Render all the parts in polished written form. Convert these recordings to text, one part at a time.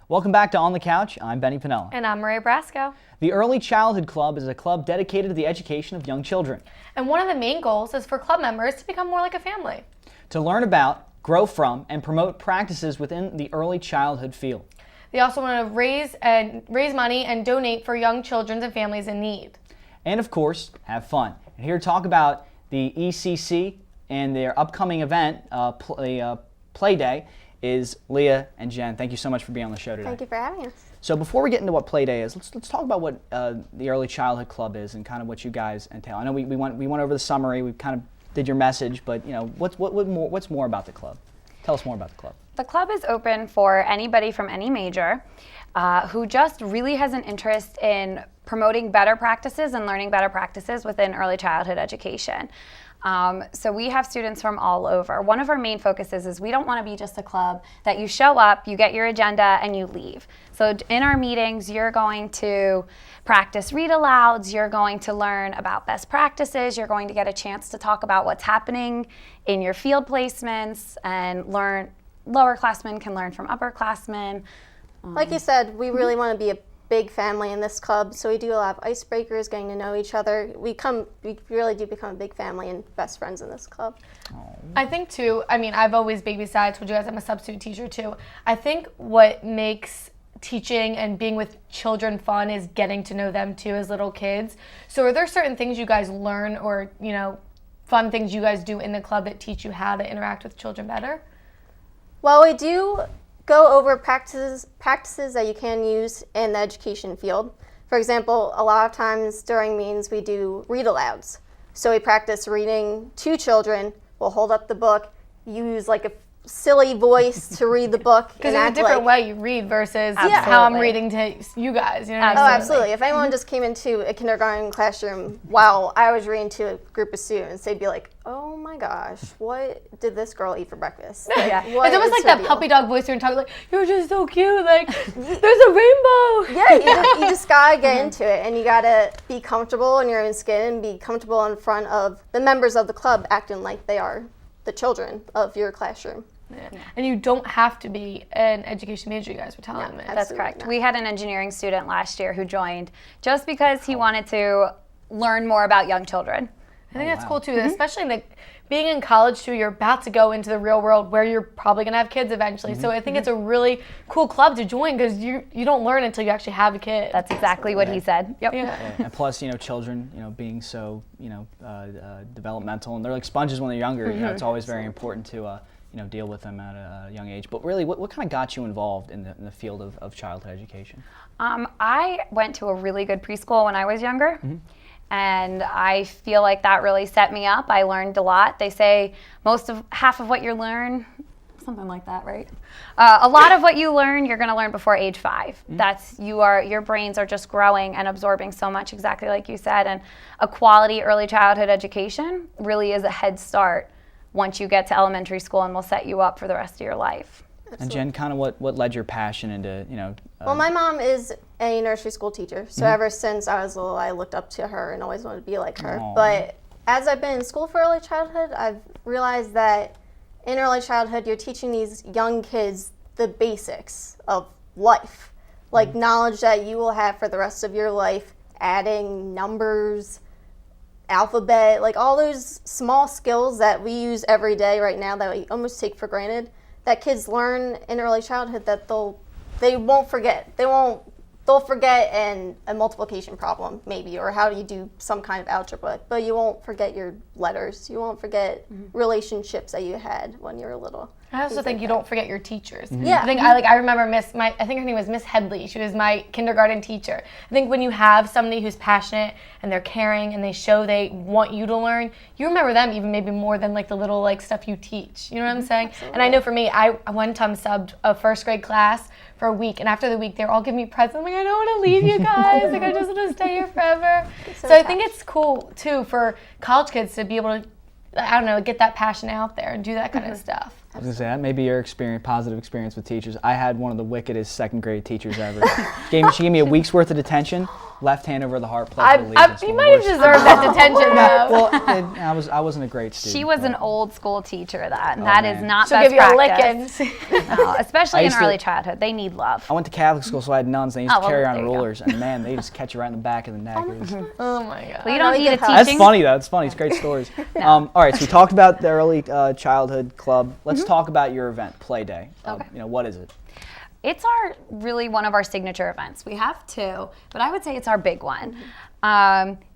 Welcome back to On the Couch. I'm Benny Pinella. And I'm Maria Brasco. The Early Childhood Club is a club dedicated to the education of young children. And one of the main goals is for club members to become more like a family. To learn about, grow from, and promote practices within the early childhood field. They also want to raise money and donate for young children and families in need. And of course, have fun. And here to talk about the ECC and their upcoming event, Play Day, is Leah and Jen. Thank you so much for being on the show today. Thank you for having us. So before we get into what Play Day is, let's talk about what the Early Childhood Club is and kind of what you guys entail. I know we went over the summary, we kind of did your message, but what's more about the club? Tell us more about the club. The club is open for anybody from any major who just really has an interest in promoting better practices and learning better practices within early childhood education. So we have students from all over. One of our main focuses is we don't want to be just a club that you show up, you get your agenda, and you leave. So in our meetings, you're going to practice read-alouds, you're going to learn about best practices, you're going to get a chance to talk about what's happening in your field placements, and lower classmen can learn from upperclassmen. Like you said, we really want to be a big family in this club, so we do a lot of icebreakers, getting to know each other. We really do become a big family and best friends in this club. I think too, I've always babysat. I told you guys I'm a substitute teacher too. I think what makes teaching and being with children fun is getting to know them too as little kids. So are there certain things you guys learn or, fun things you guys do in the club that teach you how to interact with children better? Well, we do go over practices that you can use in the education field. For example, a lot of times during meetings we do read-alouds. So we practice reading to children. We'll hold up the book, use like a silly voice to read the book. Because there's a different way you read versus Absolutely. how I'm reading to you guys. You know what Oh, I mean? absolutely. If anyone just came into a kindergarten classroom while I was reading to a group of students, they'd be like, oh my gosh, what did this girl eat for breakfast? Like, Yeah. It's almost like that deal? puppy dog voice you're talking like, you're just so cute, like, there's a rainbow. Yeah, you just gotta get into it, and you gotta be comfortable in your own skin and be comfortable in front of the members of the club acting like they are the children of your classroom. Yeah. And you don't have to be an education major, you guys were telling me. That's correct. We had an engineering student last year who joined just because he wanted to learn more about young children. I think that's cool too, especially being in college too, you're about to go into the real world where you're probably going to have kids eventually. So I think it's a really cool club to join because you don't learn until you actually have a kid. That's exactly what he said. Yep. Yeah. And plus, children, being so, developmental, and they're like sponges when they're younger. It's always very important to, deal with them at a young age. But really, what kind of got you involved in the field of childhood education? I went to a really good preschool when I was younger. And I feel like that really set me up. I learned a lot. They say half of what you learn, something like that, right? A lot of what you learn, you're going to learn before age 5. That's your brains are just growing and absorbing so much, exactly like you said. And a quality early childhood education really is a head start once you get to elementary school and will set you up for the rest of your life. And Jen, kind of what led your passion into, Well, my mom is a nursery school teacher, so ever since I was little, I looked up to her and always wanted to be like her. Aww. But as I've been in school for early childhood, I've realized that in early childhood, you're teaching these young kids the basics of life, like knowledge that you will have for the rest of your life, adding numbers, alphabet, like all those small skills that we use every day right now that we almost take for granted, that kids learn in early childhood that they won't forget. They'll forget a multiplication problem maybe, or how do you do some kind of algebra, but you won't forget your letters. You won't forget relationships that you had when you were little. I also think you don't forget your teachers. Yeah. I remember I think her name was Miss Headley. She was my kindergarten teacher. I think when you have somebody who's passionate and they're caring and they show they want you to learn, you remember them even maybe more than the little stuff you teach. You know what I'm saying? Absolutely. And I know for me, I one time subbed a first grade class for a week, and after the week they were all giving me presents. I'm like, I don't want to leave you guys. I just want to stay here forever. So I think it's cool too for college kids to be able to, get that passion out there and do that kind of stuff. I was gonna say that may be your positive experience with teachers. I had one of the wickedest second grade teachers ever. She gave me a week's worth of detention, left hand over the heart, pledge of allegiance. You might have deserved that detention, though. Well, I wasn't a great student. She was an old school teacher. That man. is not She'll best give you a practice. licking. No, especially in used to- early childhood, they need love. I went to Catholic school, so I had nuns. They used to well, carry there around you go. rulers, and man, they just catch you right in the back of the neck. It was- Oh my god. Well, you don't no, need a you could teaching. help. That's funny though. It's funny. It's great stories. All right, so we talked about the early childhood club. Let's talk about your event, Play Day. Okay. What is it? It's really one of our signature events. We have two, but I would say it's our big one.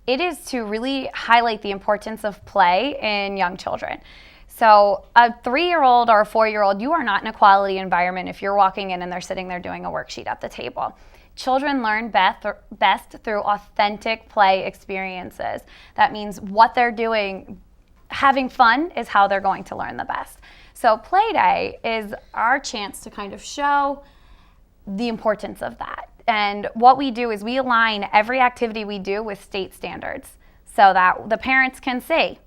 It is to really highlight the importance of play in young children. So a 3-year-old or a 4-year-old, you are not in a quality environment if you're walking in and they're sitting there doing a worksheet at the table. Children learn best through authentic play experiences. That means what they're doing, having fun is how they're going to learn the best. So Play Day is our chance to kind of show the importance of that. And what we do is we align every activity we do with state standards so that the parents can see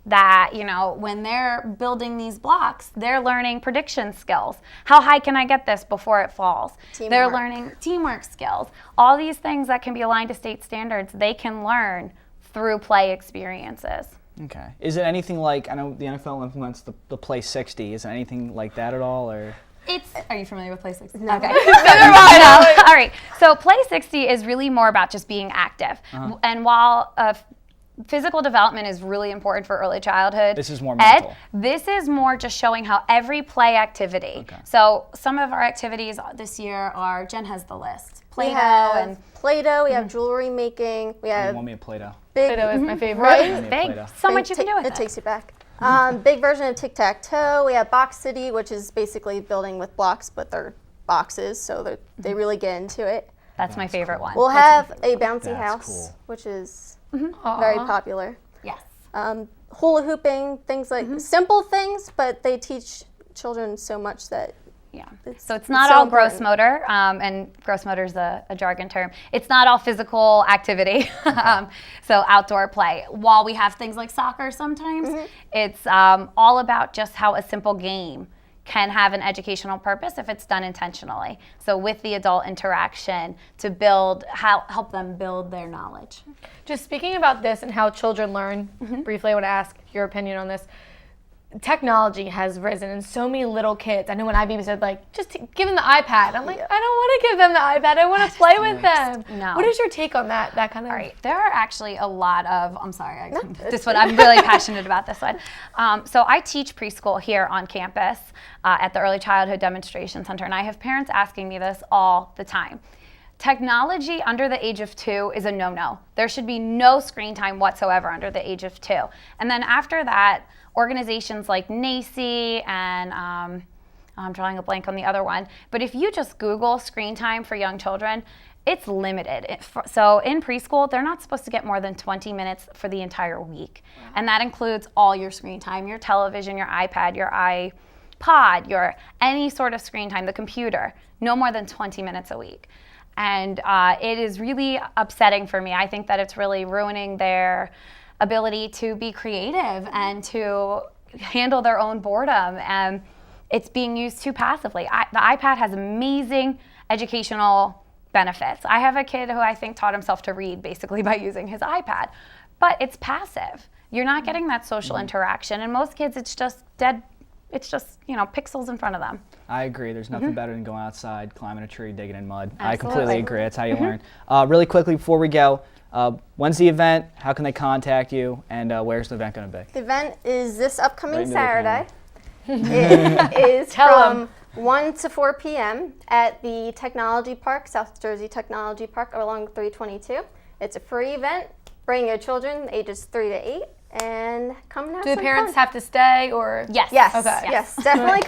that, when they're building these blocks, they're learning prediction skills. How high can I get this before it falls? Teamwork. They're learning teamwork skills. All these things that can be aligned to state standards, they can learn through play experiences. Okay. Is it anything like, I know the NFL implements the Play 60. Is it anything like that at all, or? Are you familiar with Play 60? No. Okay. All right. So Play 60 is really more about just being active. And while physical development is really important for early childhood, This is more mental. this is more just showing how every play activity. Okay. So some of our activities this year are, Jen has the list. We Play-Doh have and Play-Doh, we have jewelry making, we You have want me to Play-Doh? big, Play-Doh is my favorite. Right? Want me to big. Play-Doh? So much you can do with it it. takes you back. Big version of tic-tac-toe. We have Box City, which is basically building with blocks, but they're boxes, so they really get into it. That's my favorite one. We'll have a bouncy That's house, cool. which is Aw. very popular. Yes. Hula hooping, things like simple things, but they teach children so much that Yeah. It's- So it's not so all gross important. motor, and gross motor is a jargon term. It's not all physical activity. So outdoor play. While we have things like soccer sometimes, it's all about just how a simple game can have an educational purpose if it's done intentionally. So with the adult interaction to help them build their knowledge. Just speaking about this and how children learn, briefly I want to ask your opinion on this. Technology has risen and so many little kids. I know when I babysat, just give them the iPad. I'm like, I don't want to give them the iPad. I want to play with them. No. What is your take on that kind of? All right, there are actually a lot of, I'm sorry, this one, I'm really passionate about this one. So I teach preschool here on campus at the Early Childhood Demonstration Center, and I have parents asking me this all the time. Technology under the age of 2 is a no-no. There should be no screen time whatsoever under the age of 2. And then after that, organizations like NACI and I'm drawing a blank on the other one, but if you just Google screen time for young children, it's limited. So in preschool, they're not supposed to get more than 20 minutes for the entire week. And that includes all your screen time, your television, your iPad, your iPod, your any sort of screen time, the computer, no more than 20 minutes a week. And it is really upsetting for me. I think that it's really ruining their ability to be creative and to handle their own boredom. And it's being used too passively. The iPad has amazing educational benefits. I have a kid who I think taught himself to read basically by using his iPad, but it's passive. You're not getting that social interaction. And most kids, it's just dead. It's just, pixels in front of them. I agree. There's nothing better than going outside, climbing a tree, digging in mud. I Absolutely. completely agree. That's how you learn. Really quickly before we go, when's the event? How can they contact you? And where's the event going to be? the event is this upcoming Right into the Saturday. It is Tell 'em. from 1 to 4 p.m. at the Technology Park, South Jersey Technology Park along 322. It's a free event. Bring your children ages 3 to 8 and come and have Do the some parents fun. have to stay or? Yes. Yes, Okay. yes, definitely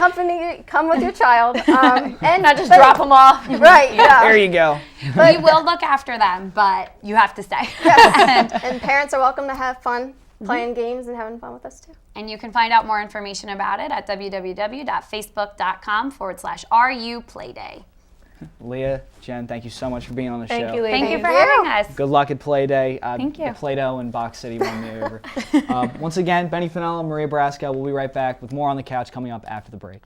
come with your child. And Not just drop them off. Right, yeah. There you go. We will look after them, but you have to stay. And parents are welcome to have fun playing games and having fun with us too. And you can find out more information about it at www.facebook.com/RUPlayday. Leah, Jen, thank you so much for being on the show. Thank you, Leah. Thank you for Thank you. having us. Good luck at Play Day. Thank you. The Play-Doh in Box City won me over. Once again, Benny Finella, Maria Brasco. We'll be right back with more on the couch coming up after the break.